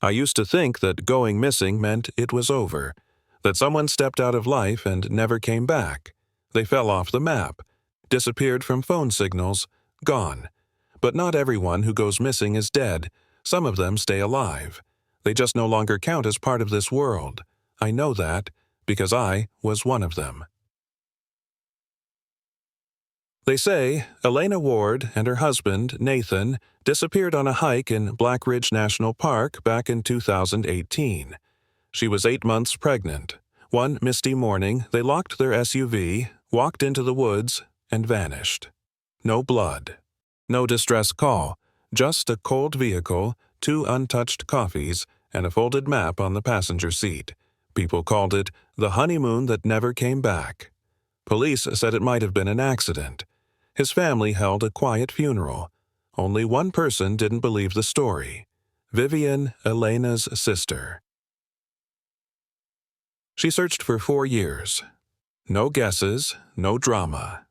I used to think that going missing meant it was over, that someone stepped out of life and never came back. They fell off the map, disappeared from phone signals, gone. But not everyone who goes missing is dead. Some of them stay alive. They just no longer count as part of this world. I know that because I was one of them. They say Elena Ward and her husband, Nathan, disappeared on a hike in Blackridge National Park back in 2018. She was 8 months pregnant. One misty morning, they locked their SUV, walked into the woods, and vanished. No blood. No distress call, just a cold vehicle, 2 untouched coffees, and a folded map on the passenger seat. People called it the honeymoon that never came back. Police said it might have been an accident. His family held a quiet funeral. Only one person didn't believe the story. Vivian, Elena's sister. She searched for 4 years. No guesses, no drama.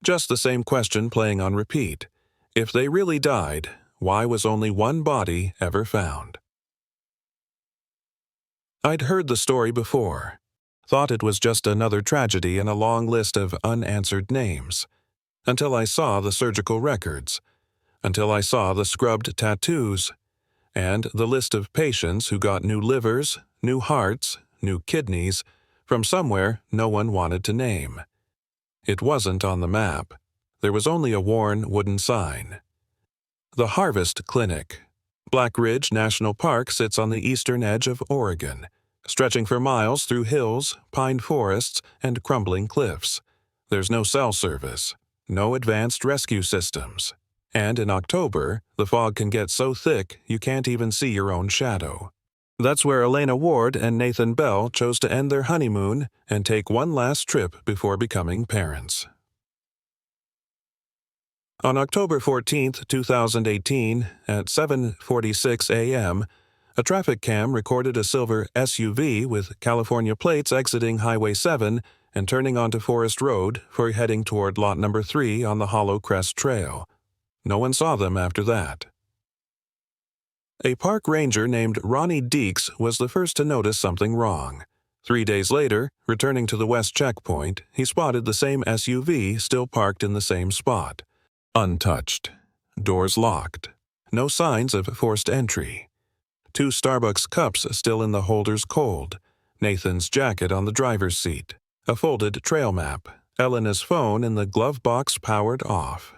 Just the same question playing on repeat. If they really died, why was only one body ever found? I'd heard the story before. Thought it was just another tragedy in a long list of unanswered names. Until I saw the surgical records. Until I saw the scrubbed tattoos. And the list of patients who got new livers, new hearts, new kidneys, from somewhere no one wanted to name. It wasn't on the map. There was only a worn wooden sign. The Harvest Clinic. Blackridge National Park sits on the eastern edge of Oregon, stretching for miles through hills, pine forests, and crumbling cliffs. There's no cell service, no advanced rescue systems. And in October, the fog can get so thick you can't even see your own shadow. That's where Elena Ward and Nathan Bell chose to end their honeymoon and take one last trip before becoming parents. On October 14, 2018, at 7:46 a.m., a traffic cam recorded a silver SUV with California plates exiting Highway 7 and turning onto Forest Road for heading toward Lot Number 3 on the Hollow Crest Trail. No one saw them after that. A park ranger named Ronnie Deeks was the first to notice something wrong. 3 days later, returning to the west checkpoint, he spotted the same SUV still parked in the same spot. Untouched. Doors locked. No signs of forced entry. 2 Starbucks cups still in the holders cold. Nathan's jacket on the driver's seat. A folded trail map. Elena's phone in the glove box powered off.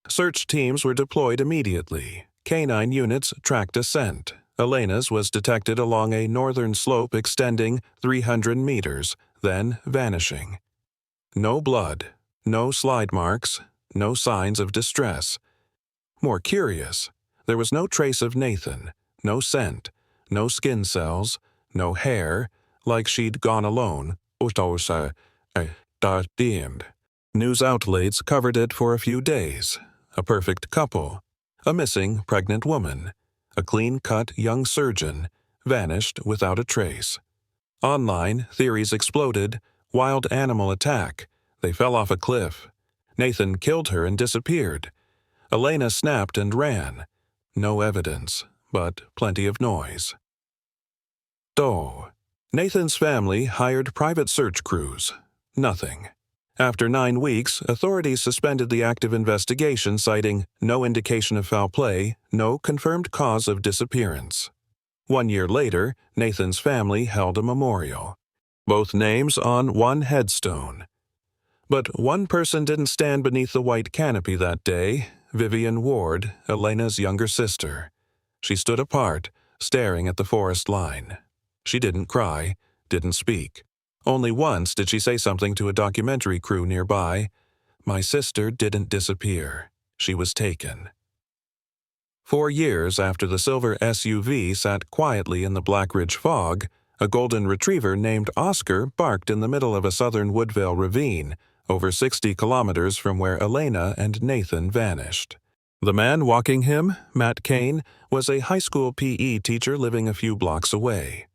Search teams were deployed immediately. Canine units tracked a scent. Elena's was detected along a northern slope extending 300 meters, then vanishing. No blood, no slide marks, no signs of distress. More curious, there was no trace of Nathan, no scent, no skin cells, no hair, like she'd gone alone. News outlets covered it for a few days. A perfect couple, a missing pregnant woman, a clean-cut young surgeon, vanished without a trace. Online, theories exploded, wild animal attack, they fell off a cliff. Nathan killed her and disappeared. Elena snapped and ran. No evidence, but plenty of noise. Nathan's family hired private search crews. Nothing. After 9 weeks, authorities suspended the active investigation, citing no indication of foul play, no confirmed cause of disappearance. 1 year later, Nathan's family held a memorial. Both names on one headstone. But one person didn't stand beneath the white canopy that day, Vivian Ward, Elena's younger sister. She stood apart, staring at the forest line. She didn't cry, didn't speak. Only once did she say something to a documentary crew nearby. My sister didn't disappear. She was taken. 4 years after the silver SUV sat quietly in the Blackridge fog, a golden retriever named Oscar barked in the middle of a southern Woodvale ravine, over 60 kilometers from where Elena and Nathan vanished. The man walking him, Matt Kane, was a high school PE teacher living a few blocks away.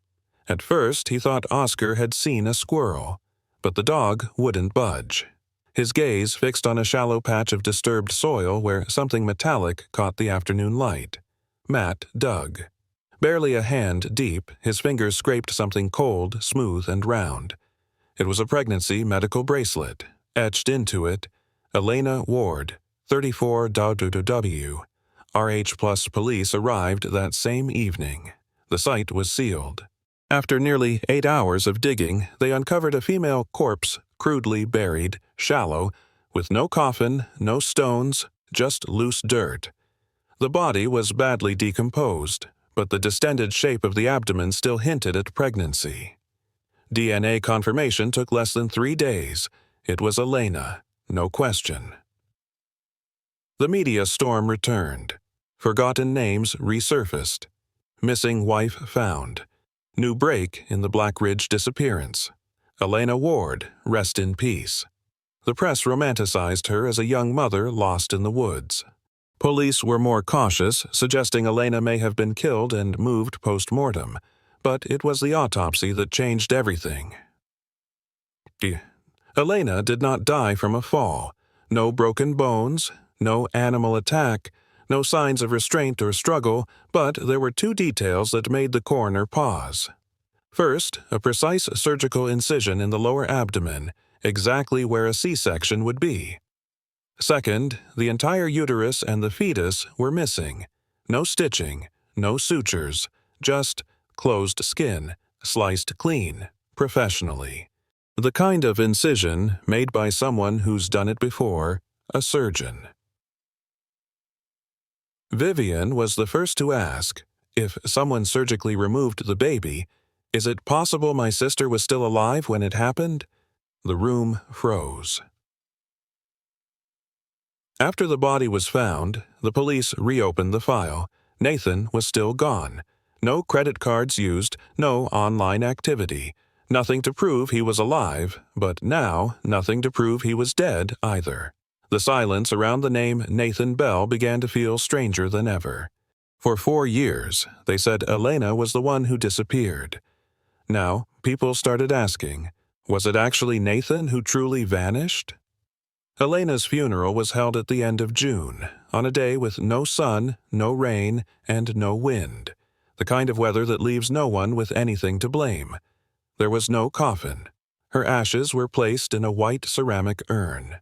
At first, he thought Oscar had seen a squirrel, but the dog wouldn't budge. His gaze fixed on a shallow patch of disturbed soil where something metallic caught the afternoon light. Matt dug. Barely a hand deep, his fingers scraped something cold, smooth, and round. It was a pregnancy medical bracelet. Etched into it, Elena Ward, 34 WW. RH Plus police arrived that same evening. The site was sealed. After nearly 8 hours of digging, they uncovered a female corpse, crudely buried, shallow, with no coffin, no stones, just loose dirt. The body was badly decomposed, but the distended shape of the abdomen still hinted at pregnancy. DNA confirmation took less than 3 days. It was Elena, no question. The media storm returned. Forgotten names resurfaced. Missing wife found. New break in the Blackridge disappearance. Elena Ward, rest in peace. The press romanticized her as a young mother lost in the woods. Police were more cautious, suggesting Elena may have been killed and moved post-mortem, but it was the autopsy that changed everything. Elena did not die from a fall. No broken bones, no animal attack, no signs of restraint or struggle, but there were 2 details that made the coroner pause. First, a precise surgical incision in the lower abdomen, exactly where a C-section would be. Second, the entire uterus and the fetus were missing. No stitching, no sutures, just closed skin, sliced clean, professionally. The kind of incision made by someone who's done it before, a surgeon. Vivian was the first to ask, if someone surgically removed the baby, is it possible my sister was still alive when it happened? The room froze. After the body was found, the police reopened the file. Nathan was still gone. No credit cards used, no online activity. Nothing to prove he was alive, but now nothing to prove he was dead either. The silence around the name Nathan Bell began to feel stranger than ever. For 4 years, they said Elena was the one who disappeared. Now, people started asking, was it actually Nathan who truly vanished? Elena's funeral was held at the end of June, on a day with no sun, no rain, and no wind, the kind of weather that leaves no one with anything to blame. There was no coffin. Her ashes were placed in a white ceramic urn.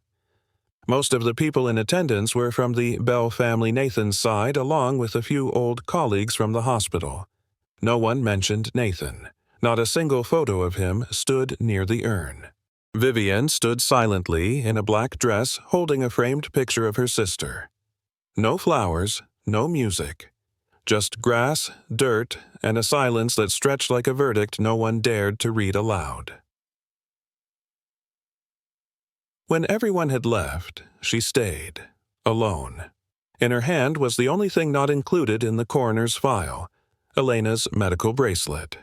Most of the people in attendance were from the Bell family Nathan's side, along with a few old colleagues from the hospital. No one mentioned Nathan. Not a single photo of him stood near the urn. Vivian stood silently in a black dress holding a framed picture of her sister. No flowers, no music. Just grass, dirt, and a silence that stretched like a verdict no one dared to read aloud. When everyone had left, she stayed, alone. In her hand was the only thing not included in the coroner's file, Elena's medical bracelet.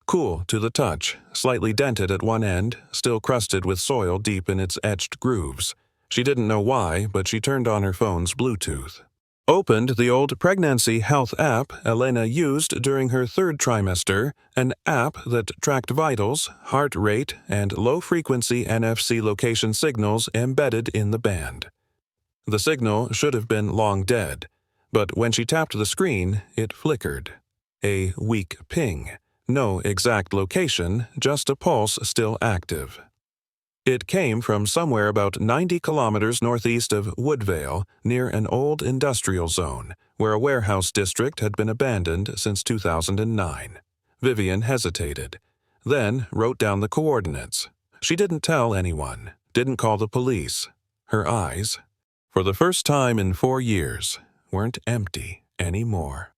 Cool to the touch, slightly dented at one end, still crusted with soil deep in its etched grooves. She didn't know why, but she turned on her phone's Bluetooth. Opened the old pregnancy health app Elena used during her 3rd trimester, an app that tracked vitals, heart rate, and low-frequency NFC location signals embedded in the band. The signal should have been long dead, but when she tapped the screen, it flickered. A weak ping. No exact location, just a pulse still active. It came from somewhere about 90 kilometers northeast of Woodvale, near an old industrial zone, where a warehouse district had been abandoned since 2009. Vivian hesitated, then wrote down the coordinates. She didn't tell anyone, didn't call the police. Her eyes, for the first time in 4 years, weren't empty anymore.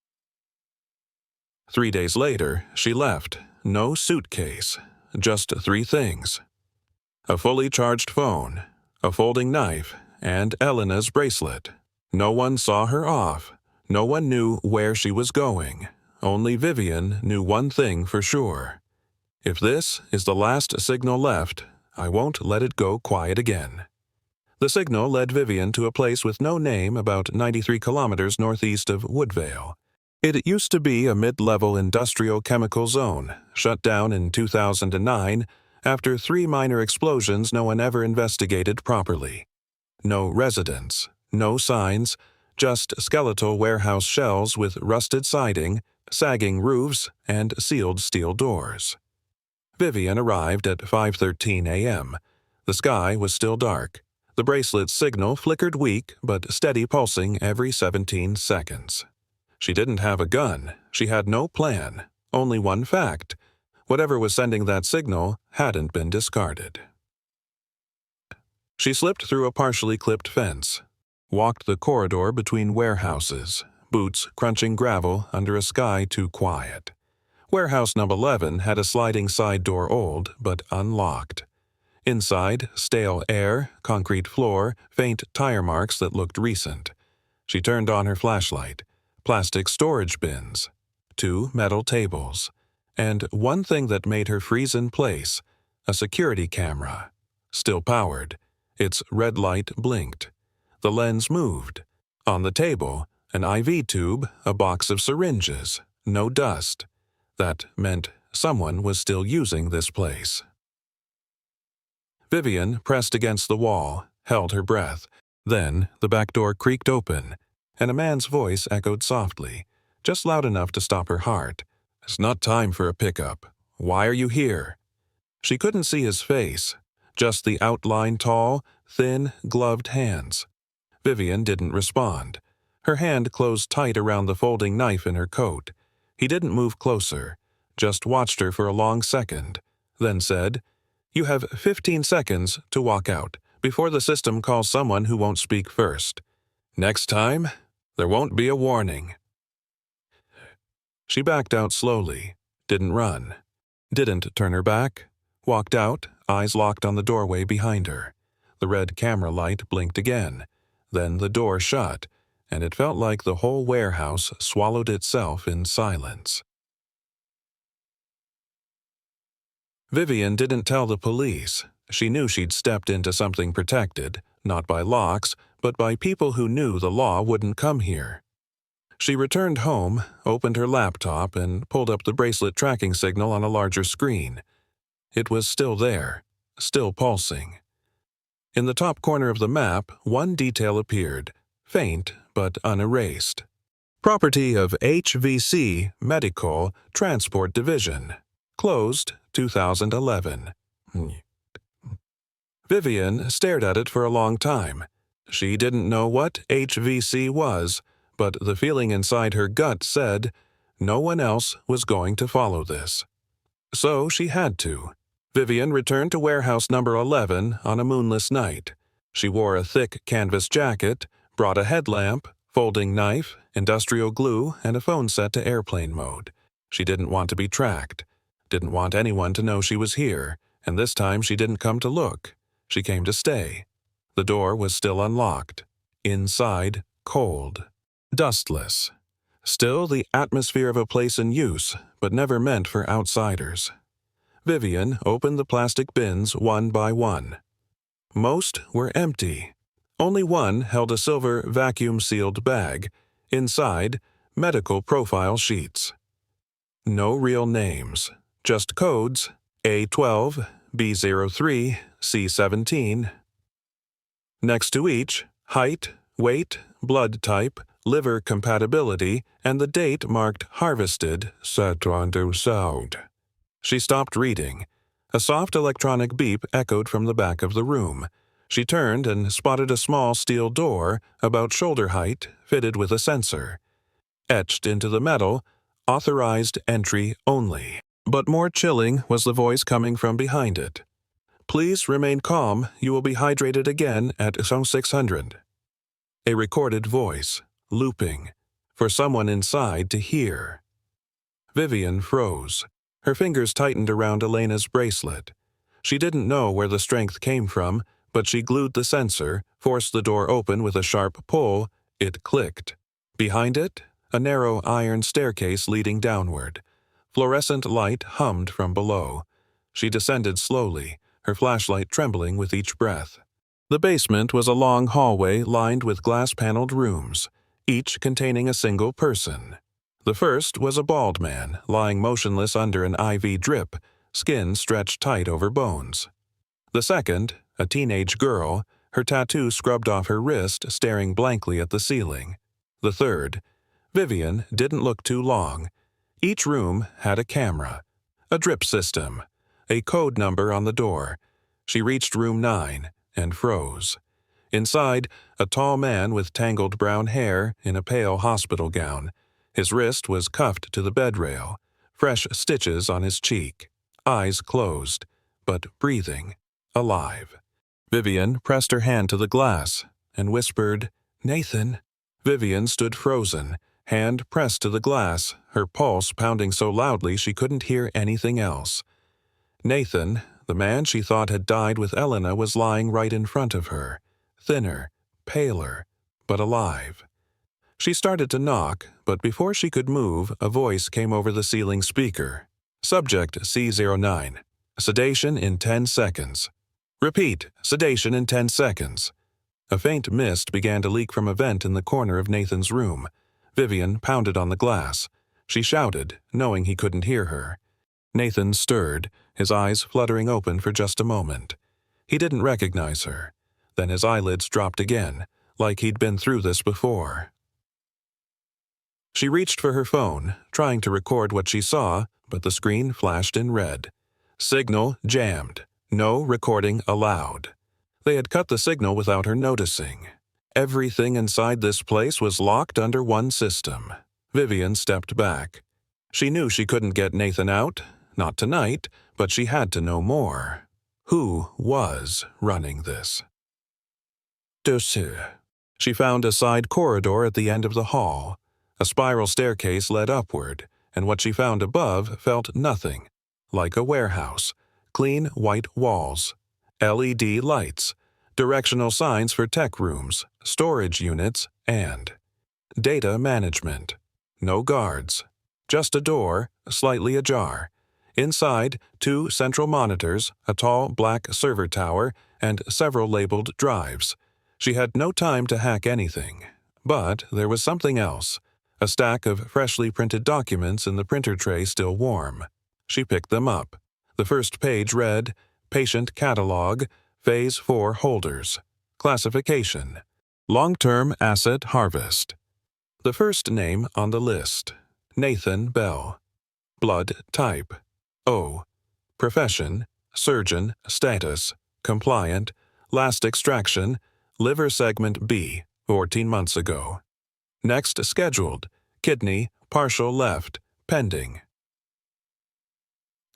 3 days later, she left. No suitcase, just 3 things. A fully charged phone, a folding knife, and Elena's bracelet. No one saw her off. No one knew where she was going. Only Vivian knew one thing for sure. If this is the last signal left, I won't let it go quiet again. The signal led Vivian to a place with no name about 93 kilometers northeast of Woodvale. It used to be a mid-level industrial chemical zone, shut down in 2009 after 3 minor explosions no one ever investigated properly. No residents, no signs, just skeletal warehouse shells with rusted siding, sagging roofs, and sealed steel doors. Vivian arrived at 5:13 a.m. The sky was still dark. The bracelet's signal flickered weak but steady, pulsing every 17 seconds. She didn't have a gun. She had no plan. Only one fact. Whatever was sending that signal hadn't been discarded. She slipped through a partially clipped fence, walked the corridor between warehouses, boots crunching gravel under a sky too quiet. Warehouse number 11 had a sliding side door, old but unlocked. Inside, stale air, concrete floor, faint tire marks that looked recent. She turned on her flashlight. Plastic storage bins, 2 metal tables, and one thing that made her freeze in place, a security camera. Still powered. Its red light blinked. The lens moved. On the table, an IV tube, a box of syringes, no dust. That meant someone was still using this place. Vivian pressed against the wall, held her breath. Then the back door creaked open, and a man's voice echoed softly, just loud enough to stop her heart. "It's not time for a pickup. Why are you here?" She couldn't see his face, just the outline tall, thin, gloved hands. Vivian didn't respond. Her hand closed tight around the folding knife in her coat. He didn't move closer, just watched her for a long second, then said, "You have 15 seconds to walk out, before the system calls someone who won't speak first. Next time, there won't be a warning." She backed out slowly, didn't run, didn't turn her back, walked out, eyes locked on the doorway behind her. The red camera light blinked again, then the door shut, and it felt like the whole warehouse swallowed itself in silence. Vivian didn't tell the police. She knew she'd stepped into something protected, not by locks, but by people who knew the law wouldn't come here. She returned home, opened her laptop, and pulled up the bracelet tracking signal on a larger screen. It was still there, still pulsing. In the top corner of the map, one detail appeared, faint but unerased. Property of HVC Medical Transport Division. Closed 2011. Vivian stared at it for a long time. She didn't know what HVC was, but the feeling inside her gut said no one else was going to follow this. So she had to. Vivian returned to warehouse number 11 on a moonless night. She wore a thick canvas jacket, brought a headlamp, folding knife, industrial glue, and a phone set to airplane mode. She didn't want to be tracked, didn't want anyone to know she was here, and this time she didn't come to look. She came to stay. The door was still unlocked. Inside, cold. Dustless. Still the atmosphere of a place in use, but never meant for outsiders. Vivian opened the plastic bins one by one. Most were empty. Only one held a silver vacuum-sealed bag. Inside, medical profile sheets. No real names, just codes: A12, B03, C17. Next to each, height, weight, blood type, liver compatibility, and the date marked harvested, sound. She stopped reading. A soft electronic beep echoed from the back of the room. She turned and spotted a small steel door, about shoulder height, fitted with a sensor. Etched into the metal, authorized entry only. But more chilling was the voice coming from behind it. "Please remain calm. You will be hydrated again at 600. A recorded voice, looping, for someone inside to hear. Vivian froze. Her fingers tightened around Elena's bracelet. She didn't know where the strength came from, but she glued the sensor, forced the door open with a sharp pull. It clicked. Behind it, a narrow iron staircase leading downward. Fluorescent light hummed from below. She descended slowly, her flashlight trembling with each breath. The basement was a long hallway lined with glass-paneled rooms, each containing a single person. The first was a bald man, lying motionless under an IV drip, skin stretched tight over bones. The second, a teenage girl, her tattoo scrubbed off her wrist, staring blankly at the ceiling. The third. Vivian didn't look too long. Each room had a camera, a drip system, a code number on the door. She reached room 9 and froze. Inside, a tall man with tangled brown hair in a pale hospital gown. His wrist was cuffed to the bed rail, fresh stitches on his cheek, eyes closed, but breathing, alive. Vivian pressed her hand to the glass and whispered, "Nathan." Vivian stood frozen, hand pressed to the glass, her pulse pounding so loudly she couldn't hear anything else. Nathan, the man she thought had died with Elena, was lying right in front of her, thinner, paler, but alive. She started to knock, but before she could move, a voice came over the ceiling speaker. Subject C09. Sedation in 10 seconds. Repeat, sedation in 10 seconds. A faint mist began to leak from a vent in the corner of Nathan's room. Vivian pounded on the glass. She shouted, knowing he couldn't hear her. Nathan stirred, his eyes fluttering open for just a moment. He didn't recognize her. Then his eyelids dropped again, like he'd been through this before. She reached for her phone, trying to record what she saw, but the screen flashed in red. Signal jammed. No recording allowed. They had cut the signal without her noticing. Everything inside this place was locked under one system. Vivian stepped back. She knew she couldn't get Nathan out, not tonight, but she had to know more. Who was running this? She found a side corridor at the end of the hall. A spiral staircase led upward, and what she found above felt nothing, like a warehouse. Clean white walls, LED lights, directional signs for tech rooms, storage units, and data management. No guards, just a door, slightly ajar. Inside, 2 central monitors, a tall black server tower, and several labeled drives. She had no time to hack anything. But there was something else. A stack of freshly printed documents in the printer tray still warm. She picked them up. The first page read, Patient Catalog, Phase 4 Holders. Classification, Long-Term Asset Harvest. The first name on the list, Nathan Bell. Blood type, O. Profession, surgeon, status, compliant, last extraction, liver segment B, 14 months ago. Next scheduled, kidney, partial left, pending.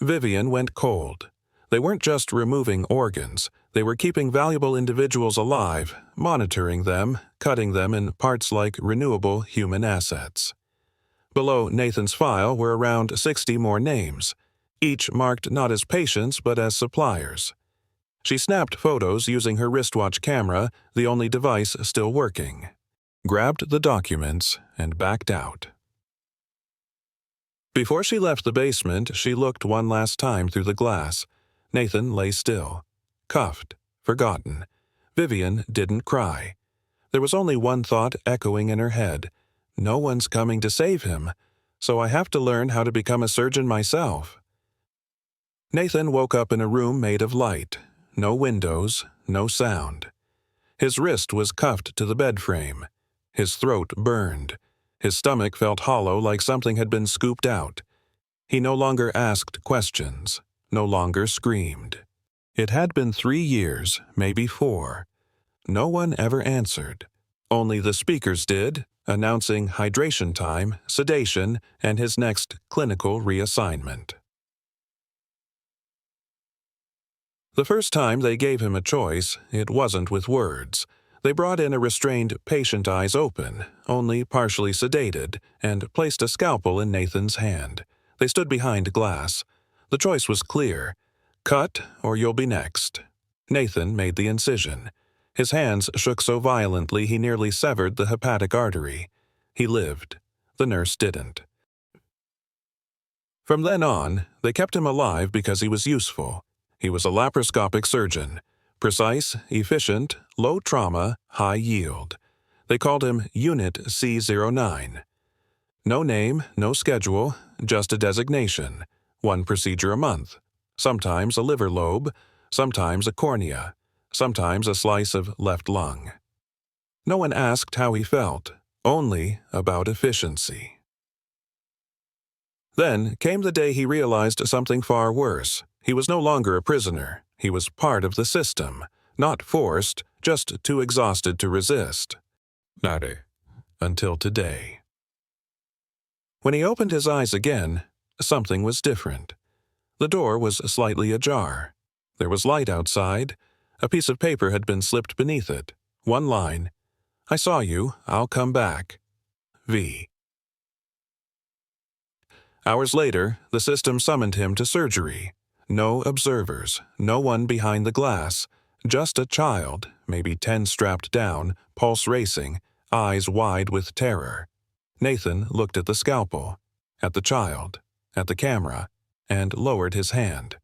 Vivian went cold. They weren't just removing organs, they were keeping valuable individuals alive, monitoring them, cutting them in parts like renewable human assets. Below Nathan's file were around 60 more names, each marked not as patients but as suppliers. She snapped photos using her wristwatch camera, the only device still working, grabbed the documents, and backed out. Before she left the basement, she looked one last time through the glass. Nathan lay still, cuffed, forgotten. Vivian didn't cry. There was only one thought echoing in her head. No one's coming to save him, so I have to learn how to become a surgeon myself. Nathan woke up in a room made of light. No windows, no sound. His wrist was cuffed to the bed frame. His throat burned. His stomach felt hollow like something had been scooped out. He no longer asked questions, no longer screamed. It had been 3 years, maybe 4. No one ever answered. Only the speakers did, announcing hydration time, sedation, and his next clinical reassignment. The first time they gave him a choice, it wasn't with words. They brought in a restrained patient, eyes open, only partially sedated, and placed a scalpel in Nathan's hand. They stood behind glass. The choice was clear. Cut, or you'll be next. Nathan made the incision. His hands shook so violently he nearly severed the hepatic artery. He lived. The nurse didn't. From then on, they kept him alive because he was useful. He was a laparoscopic surgeon. Precise, efficient, low trauma, high yield. They called him Unit C09. No name, no schedule, just a designation. 1 procedure a month. Sometimes a liver lobe, sometimes a cornea, sometimes a slice of left lung. No one asked how he felt, only about efficiency. Then came the day he realized something far worse. He was no longer a prisoner. He was part of the system, not forced, just too exhausted to resist. Nare. Until today. When he opened his eyes again, something was different. The door was slightly ajar. There was light outside. A piece of paper had been slipped beneath it. One line. I saw you. I'll come back. V. Hours later, the system summoned him to surgery. No observers, no one behind the glass, just a child, maybe 10 strapped down, pulse racing, eyes wide with terror. Nathan looked at the scalpel, at the child, at the camera, and lowered his hand.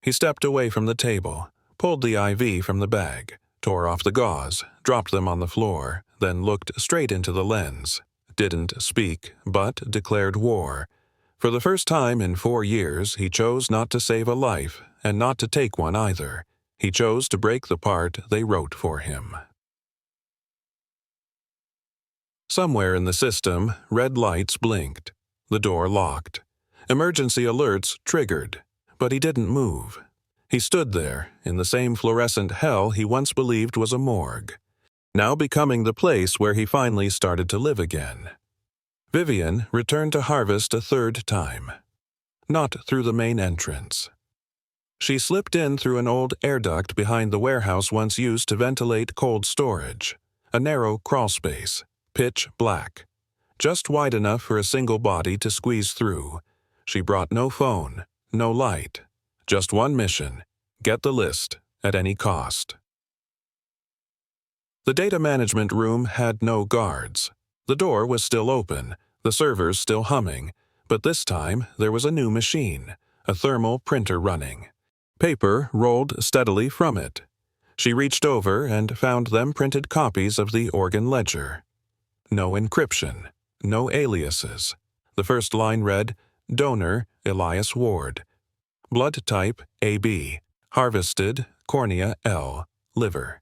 He stepped away from the table, pulled the IV from the bag, tore off the gauze, dropped them on the floor, then looked straight into the lens. Didn't speak, but declared war. For the first time in 4 years, he chose not to save a life, and not to take one either. He chose to break the part they wrote for him. Somewhere in the system, red lights blinked. The door locked. Emergency alerts triggered, but he didn't move. He stood there, in the same fluorescent hell he once believed was a morgue, now becoming the place where he finally started to live again. Vivian returned to Harvest a third time. Not through the main entrance. She slipped in through an old air duct behind the warehouse once used to ventilate cold storage. A narrow crawl space, pitch black. Just wide enough for a single body to squeeze through. She brought no phone, no light. Just one mission: get the list, at any cost. The data management room had no guards. The door was still open, the servers still humming, but this time there was a new machine, a thermal printer running. Paper rolled steadily from it. She reached over and found them printed copies of the organ ledger. No encryption, no aliases. The first line read, Donor, Elena Ward. Blood type, AB. Harvested, cornea L, liver.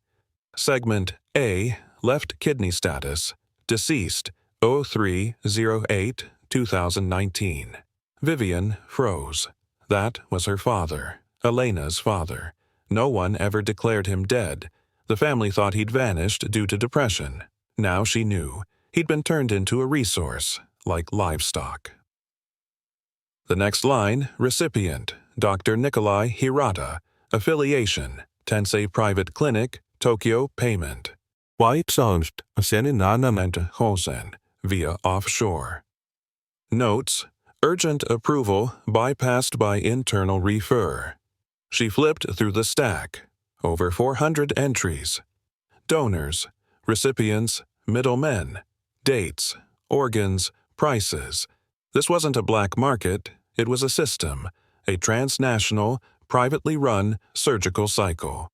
Segment A, left kidney status. Deceased, 03/08/2019. Vivian froze. That was her father, Elena's father. No one ever declared him dead. The family thought he'd vanished due to depression. Now she knew. He'd been turned into a resource, like livestock. The next line, recipient, Dr. Nikolai Hirata. Affiliation, Tensei Private Clinic, Tokyo Payment. White Sound, Seninanament Hosen, via offshore. Notes, urgent approval bypassed by internal refer. She flipped through the stack. Over 400 entries. Donors, recipients, middlemen, dates, organs, prices. This wasn't a black market, it was a system, a transnational, privately run surgical cycle.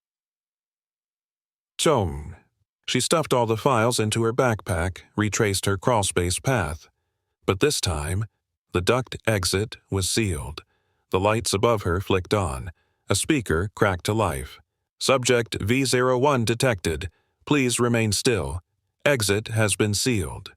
Chom. She stuffed all the files into her backpack, retraced her crawlspace path. But this time, the duct exit was sealed. The lights above her flicked on. A speaker cracked to life. Subject V01 detected. Please remain still. Exit has been sealed.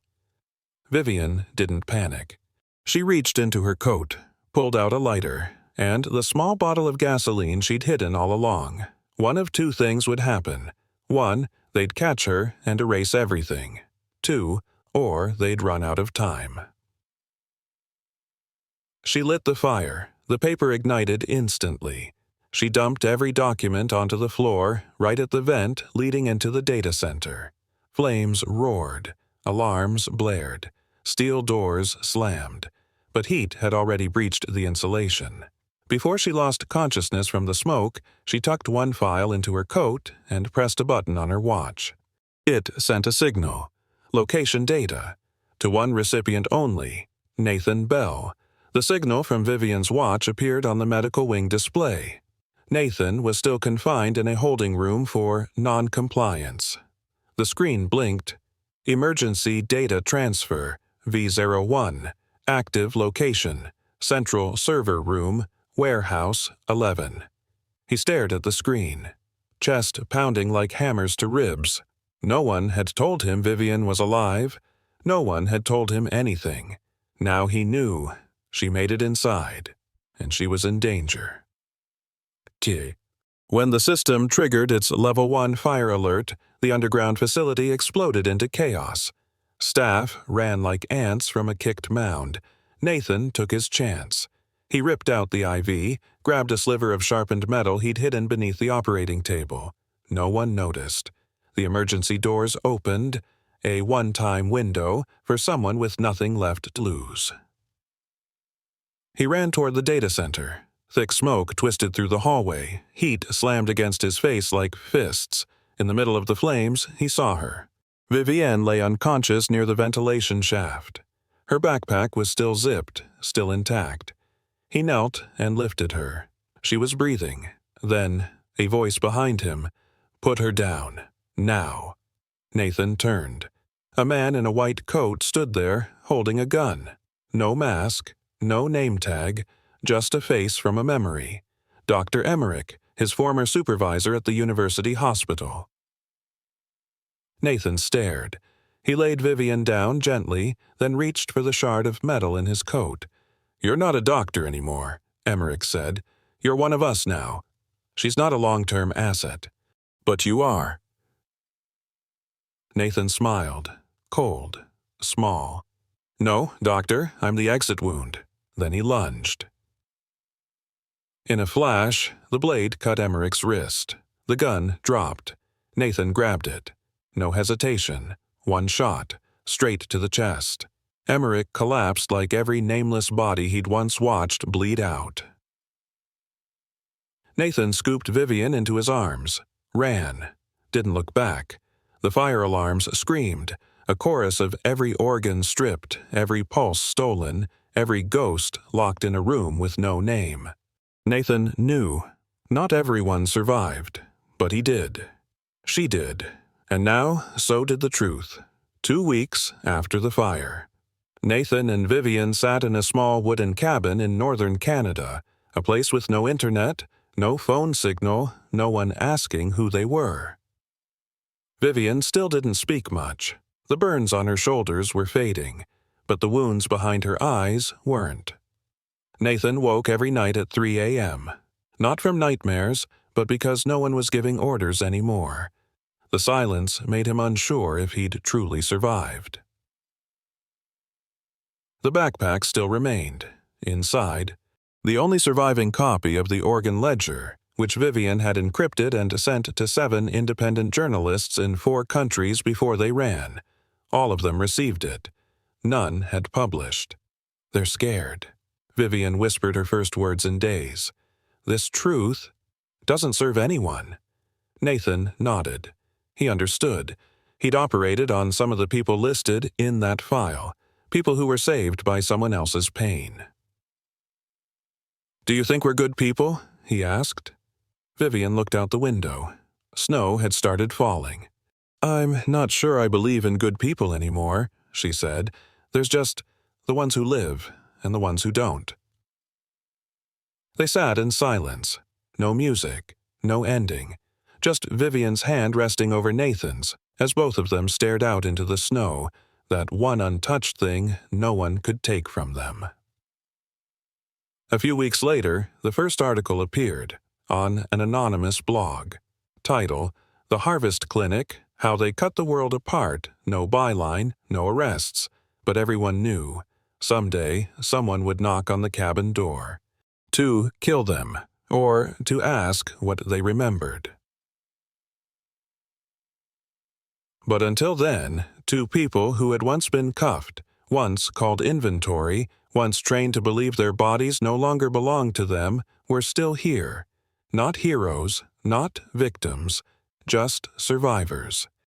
Vivian didn't panic. She reached into her coat, pulled out a lighter, and the small bottle of gasoline she'd hidden all along. One of two things would happen. One, they'd catch her and erase everything. Two, or they'd run out of time. She lit the fire. The paper ignited instantly. She dumped every document onto the floor, right at the vent leading into the data center. Flames roared. Alarms blared. Steel doors slammed. But heat had already breached the insulation. Before she lost consciousness from the smoke, she tucked one file into her coat and pressed a button on her watch. It sent a signal. Location data. To one recipient only, Nathan Bell. The signal from Vivian's watch appeared on the medical wing display. Nathan was still confined in a holding room for non-compliance. The screen blinked. Emergency data transfer, V01. Active location, central server room, warehouse 11. He stared at the screen, chest pounding like hammers to ribs. No one had told him Vivian was alive. No one had told him anything. Now he knew. She made it inside, and she was in danger. When the system triggered its Level 1 fire alert, the underground facility exploded into chaos. Staff ran like ants from a kicked mound. Nathan took his chance. He ripped out the IV, grabbed a sliver of sharpened metal he'd hidden beneath the operating table. No one noticed. The emergency doors opened, a one-time window for someone with nothing left to lose. He ran toward the data center. Thick smoke twisted through the hallway. Heat slammed against his face like fists. In the middle of the flames, he saw her. Vivian lay unconscious near the ventilation shaft. Her backpack was still zipped, still intact. He knelt and lifted her. She was breathing. Then, a voice behind him, "Put her down. Now." Nathan turned. A man in a white coat stood there, holding a gun. No mask, no name tag, just a face from a memory. Dr. Emmerich, his former supervisor at the university hospital. Nathan stared. He laid Vivian down gently, then reached for the shard of metal in his coat. "You're not a doctor anymore," Emmerich said. "You're one of us now. She's not a long-term asset. But you are." Nathan smiled. Cold. Small. "No, doctor, I'm the exit wound." Then he lunged. In a flash, the blade cut Emmerich's wrist. The gun dropped. Nathan grabbed it. No hesitation. One shot. Straight to the chest. Emmerich collapsed like every nameless body he'd once watched bleed out. Nathan scooped Vivian into his arms. Ran. Didn't look back. The fire alarms screamed. A chorus of every organ stripped, every pulse stolen, every ghost locked in a room with no name. Nathan knew. Not everyone survived, but he did. She did. And now, so did the truth. 2 weeks after the fire. Nathan and Vivian sat in a small wooden cabin in northern Canada, a place with no internet, no phone signal, no one asking who they were. Vivian still didn't speak much. The burns on her shoulders were fading, but the wounds behind her eyes weren't. Nathan woke every night at 3 a.m. Not from nightmares, but because no one was giving orders anymore. The silence made him unsure if he'd truly survived. The backpack still remained. Inside, the only surviving copy of the Oregon Ledger, which Vivian had encrypted and sent to 7 independent journalists in 4 countries before they ran. All of them received it. None had published. "They're scared," Vivian whispered her first words in days. "This truth doesn't serve anyone." Nathan nodded. He understood. He'd operated on some of the people listed in that file, people who were saved by someone else's pain. "Do you think we're good people?" he asked. Vivian looked out the window. Snow had started falling. "I'm not sure I believe in good people anymore," she said. "There's just the ones who live and the ones who don't." They sat in silence. No music, no ending. Just Vivian's hand resting over Nathan's as both of them stared out into the snow, that one untouched thing no one could take from them. A few weeks later, the first article appeared on an anonymous blog. Title: "The Harvest Clinic, How They Cut the World Apart." No byline, no arrests. But everyone knew. Someday, someone would knock on the cabin door. To kill them, or to ask what they remembered. But until then, 2 people who had once been cuffed, once called inventory, once trained to believe their bodies no longer belonged to them, were still here. Not heroes, not victims, just survivors.